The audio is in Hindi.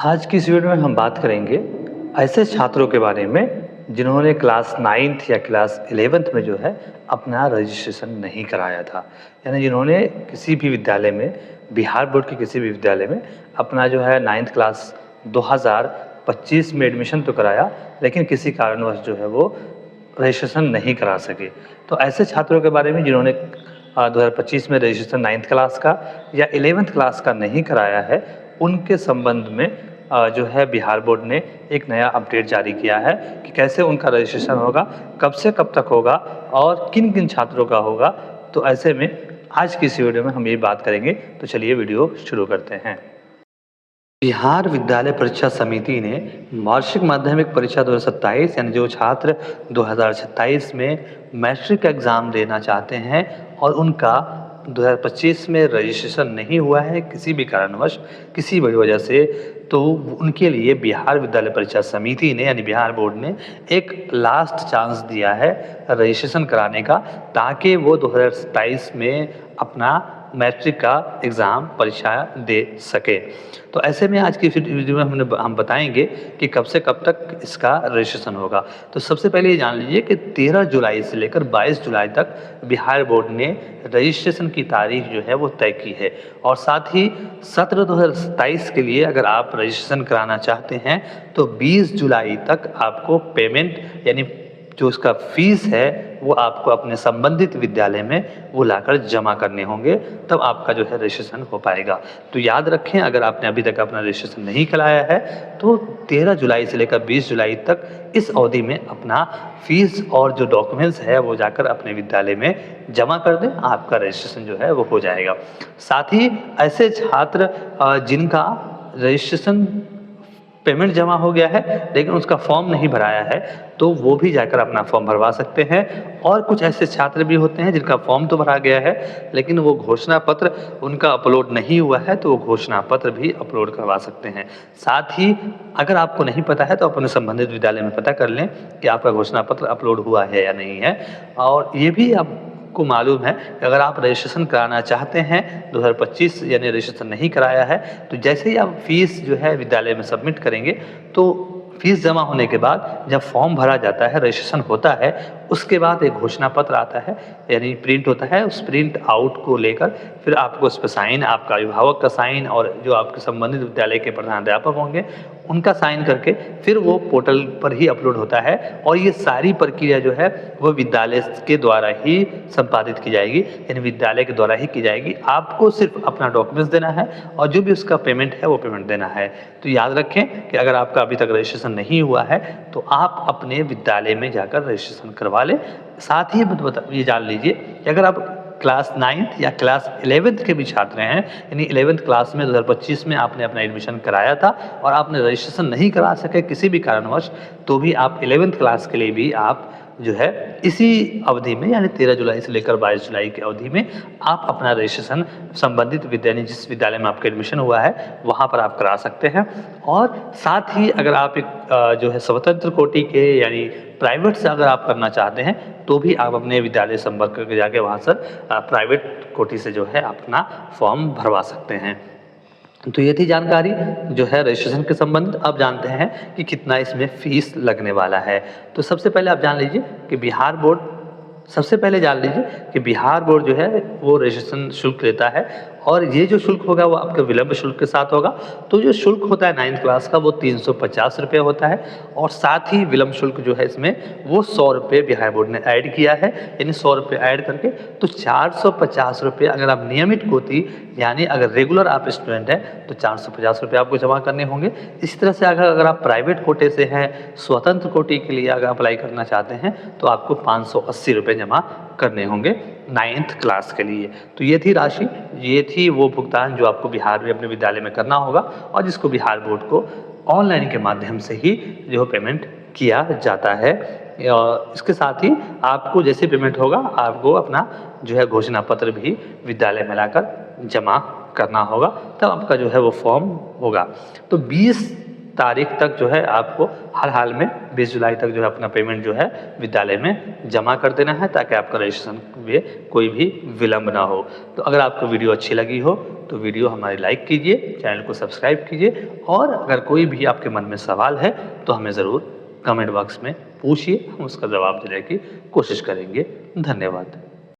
आज की इस वीडियो में हम बात करेंगे ऐसे छात्रों के बारे में जिन्होंने क्लास 9th या क्लास 11th में जो है अपना रजिस्ट्रेशन नहीं कराया था। यानी जिन्होंने किसी भी विद्यालय में, बिहार बोर्ड के किसी भी विद्यालय में अपना जो है 9th क्लास 2025 में एडमिशन तो कराया, लेकिन किसी कारणवश जो है वो रजिस्ट्रेशन नहीं करा सके। तो ऐसे छात्रों के बारे में जिन्होंने 2025 में रजिस्ट्रेशन 9th क्लास का या 11th क्लास का नहीं कराया है, उनके संबंध में जो है बिहार बोर्ड ने एक नया अपडेट जारी किया है कि कैसे उनका रजिस्ट्रेशन होगा, कब से कब तक होगा और किन किन छात्रों का होगा। तो ऐसे में आज की इस वीडियो में हम ये बात करेंगे। तो चलिए वीडियो शुरू करते हैं। बिहार विद्यालय परीक्षा समिति ने वार्षिक माध्यमिक परीक्षा 2027 यानी जो छात्र 2027 में मैट्रिक एग्ज़ाम देना चाहते हैं और उनका 2025 में रजिस्ट्रेशन नहीं हुआ है किसी भी कारणवश, किसी बड़ी वजह से, तो उनके लिए बिहार विद्यालय परीक्षा समिति ने यानी बिहार बोर्ड ने एक लास्ट चांस दिया है रजिस्ट्रेशन कराने का, ताकि वो 2027 में अपना मैट्रिक का एग्ज़ाम परीक्षा दे सके। तो ऐसे में आज की वीडियो में हम बताएंगे कि कब से कब तक इसका रजिस्ट्रेशन होगा। तो सबसे पहले ये जान लीजिए कि 13 जुलाई से लेकर 22 जुलाई तक बिहार बोर्ड ने रजिस्ट्रेशन की तारीख जो है वो तय की है। और साथ ही सत्र 2027 के लिए अगर आप रजिस्ट्रेशन कराना चाहते हैं तो 20 जुलाई तक आपको पेमेंट यानी जो उसका फीस है वो आपको अपने संबंधित विद्यालय में वो लाकर जमा करने होंगे, तब आपका जो है रजिस्ट्रेशन हो पाएगा। तो याद रखें, अगर आपने अभी तक अपना रजिस्ट्रेशन नहीं कराया है तो 13 जुलाई से लेकर 20 जुलाई तक इस अवधि में अपना फीस और जो डॉक्यूमेंट्स है वो जाकर अपने विद्यालय में जमा कर दें, आपका रजिस्ट्रेशन जो है वो हो जाएगा। साथ ही ऐसे छात्र जिनका रजिस्ट्रेशन पेमेंट जमा हो गया है लेकिन उसका फॉर्म नहीं भराया है, तो वो भी जाकर अपना फॉर्म भरवा सकते हैं। और कुछ ऐसे छात्र भी होते हैं जिनका फॉर्म तो भरा गया है लेकिन वो घोषणा पत्र उनका अपलोड नहीं हुआ है, तो वो घोषणा पत्र भी अपलोड करवा सकते हैं। साथ ही अगर आपको नहीं पता है तो अपने संबंधित विद्यालय में पता कर लें कि आपका घोषणा पत्र अपलोड हुआ है या नहीं है। और ये भी आपको मालूम है कि अगर आप रजिस्ट्रेशन कराना चाहते हैं 2025 यानी रजिस्ट्रेशन नहीं कराया है, तो जैसे ही आप फीस जो है विद्यालय में सबमिट करेंगे तो फीस जमा होने के बाद जब फॉर्म भरा जाता है, रजिस्ट्रेशन होता है, उसके बाद एक घोषणा पत्र आता है यानी प्रिंट होता है। उस प्रिंट आउट को लेकर फिर आपको उस पर साइन, आपका अभिभावक का साइन और जो आपके संबंधित विद्यालय के प्रधानाध्यापक होंगे उनका साइन करके फिर वो पोर्टल पर ही अपलोड होता है। और ये सारी प्रक्रिया जो है वो विद्यालय के द्वारा ही संपादित की जाएगी, यानी विद्यालय के द्वारा ही की जाएगी। आपको सिर्फ अपना डॉक्यूमेंट्स देना है और जो भी उसका पेमेंट है वो पेमेंट देना है। तो याद रखें कि अगर आपका अभी तक रजिस्ट्रेशन नहीं हुआ है तो आप अपने विद्यालय में जाकर रजिस्ट्रेशन करवा लें। साथ ही ये जान लीजिए कि अगर आप क्लास 9th या क्लास 11th के भी छात्र हैं, यानी 11th क्लास में 2025 में आपने अपना एडमिशन कराया था और आपने रजिस्ट्रेशन नहीं करा सके किसी भी कारणवश, तो भी आप 11th क्लास के लिए भी आप जो है इसी अवधि में यानी 13 जुलाई से लेकर 22 जुलाई की अवधि में आप अपना रजिस्ट्रेशन संबंधित विद्यालय, जिस विद्यालय में आपका एडमिशन हुआ है वहाँ पर आप करा सकते हैं। और साथ ही अगर आप एक जो है स्वतंत्र कोटि के यानी प्राइवेट से अगर आप करना चाहते हैं तो भी आप अपने विद्यालय संपर्क करके जाके वहाँ से प्राइवेट कोटि से जो है अपना फॉर्म भरवा सकते हैं। तो ये थी जानकारी जो है रजिस्ट्रेशन के संबंध। अब जानते हैं कि कितना इसमें फीस लगने वाला है। तो सबसे पहले आप जान लीजिए कि बिहार बोर्ड जो है वो रजिस्ट्रेशन शुल्क लेता है और ये जो शुल्क होगा वो आपके विलंब शुल्क के साथ होगा। तो जो शुल्क होता है 9th क्लास का वो 350 रुपये होता है और साथ ही विलंब शुल्क जो है इसमें वो 100 रुपये बिहार बोर्ड ने ऐड किया है, यानी 100 रुपये ऐड करके तो 450 रुपये अगर आप नियमित कोटि यानी अगर रेगुलर आप स्टूडेंट हैं तो 450 रुपये आपको जमा करने होंगे। इसी तरह से अगर आप प्राइवेट कोटे से हैं, स्वतंत्र कोटि के लिए अगर अप्लाई करना चाहते हैं तो आपको 580 रुपये जमा करने होंगे 9th क्लास के लिए। तो ये थी राशि, ये थी वो भुगतान जो आपको बिहार में अपने विद्यालय में करना होगा और जिसको बिहार बोर्ड को ऑनलाइन के माध्यम से ही जो पेमेंट किया जाता है। इसके साथ ही आपको जैसे पेमेंट होगा आपको अपना जो है घोषणा पत्र भी विद्यालय में लाकर जमा करना होगा, तब आपका जो है वो फॉर्म होगा। तो 20 तारीख तक जो है आपको हर हाल में 20 जुलाई तक जो है अपना पेमेंट जो है विद्यालय में जमा कर देना है, ताकि आपका रजिस्ट्रेशन में कोई भी विलम्ब ना हो। तो अगर आपको वीडियो अच्छी लगी हो तो वीडियो हमारी लाइक कीजिए, चैनल को सब्सक्राइब कीजिए, और अगर कोई भी आपके मन में सवाल है तो हमें ज़रूर कमेंट बॉक्स में पूछिए, हम उसका जवाब देने की कोशिश करेंगे। धन्यवाद।